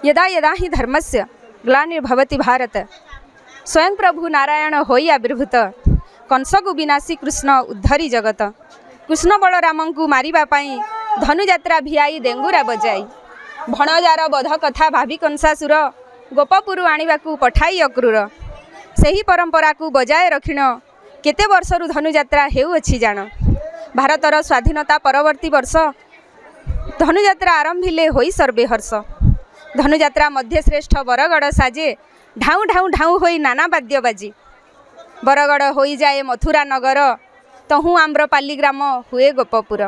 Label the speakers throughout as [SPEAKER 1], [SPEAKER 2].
[SPEAKER 1] यदा यदा हि धर्मस्य ग्लानिर्भवति भारत स्वयं प्रभु नारायण होई आविर्भूत कंस को विनाशी कृष्ण उद्धरी जगत कृष्ण बलराम को मारिबा पाई धनुयात्रा भियाई डेंगुरा बजाई भणजार बध कथा भावी कंसासुर गोपपुर आनिबाकू पठाई अक्रूर सही परंपरा को बजाय रखिण केते वर्षरु धनुयात्रा हेउअछि जान भारतर स्वाधीनता परवर्ती वर्ष धनुयात्रा आरंभिले होई सर्वे हर्ष धनुयात्रा मध्य श्रेष्ठ बरगड़ साजे ढाऊ ढाऊ ढाऊ होई नाना वाद्य बाजी बरगड़ होई जाए मथुरा नगर तहु आम्रपाली ग्राम हुए गोपपुर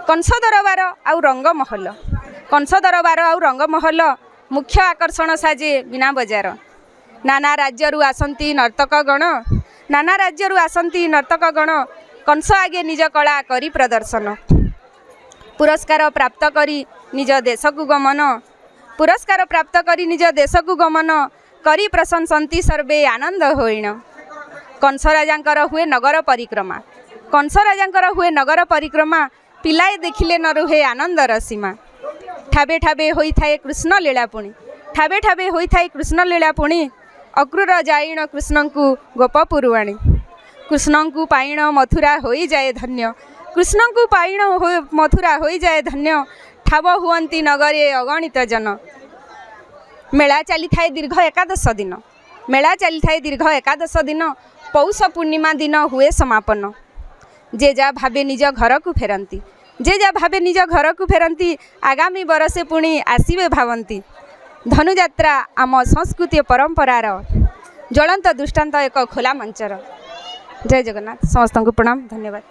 [SPEAKER 1] कंस दरबार आउ रंगमहल कंस दरबार आउ रंगमहल मुख्य आकर्षण साजे मीना बजार नाना राज्यरु आसंती नर्तकगण नाना राज्यरु आसंती नर्तकगण कंस आगे निज कला करी प्रदर्शन पुरस्कार प्राप्त करी निज देश को गमन पुरस्कार प्राप्त करी निज देश को गमन करी प्रशंसन्ति सर्वे आनंद होइण कंस राजांकर हुए नगर परिक्रमा कंस राजांकर हुए नगर परिक्रमा पिलाए देखिले न रुहे आनंद रसीमा ठाबे ठाबे होई थाए कृष्ण लीला पुणी ठाबे ठाबे होई थाए कृष्ण लीला पुणी अक्रूर जाइण कृष्ण को गोपपुरुवाणी कृष्ण को पाइण मथुरा होई जाए धन्य कृष्ण को पाइण मथुरा होई जाए धन्य ठाब हुअंती नगरे अगणित जन मेला चली थाए दीर्घ एकादश दिन मेला चली थाए दीर्घ एकादश दिन पौष पूर्णिमा दिन हुए समापन जे जा भावे निज घर को फेरती जे जा भावे निज घर को फेरती आगामी बरसे पुणी आसीबे भावंती धनुयात्रा आम संस्कृति परंपरार ज्वलंत दृष्टांत एक खोला मंचर। जय जगन्नाथ समस्त को प्रणाम धन्यवाद।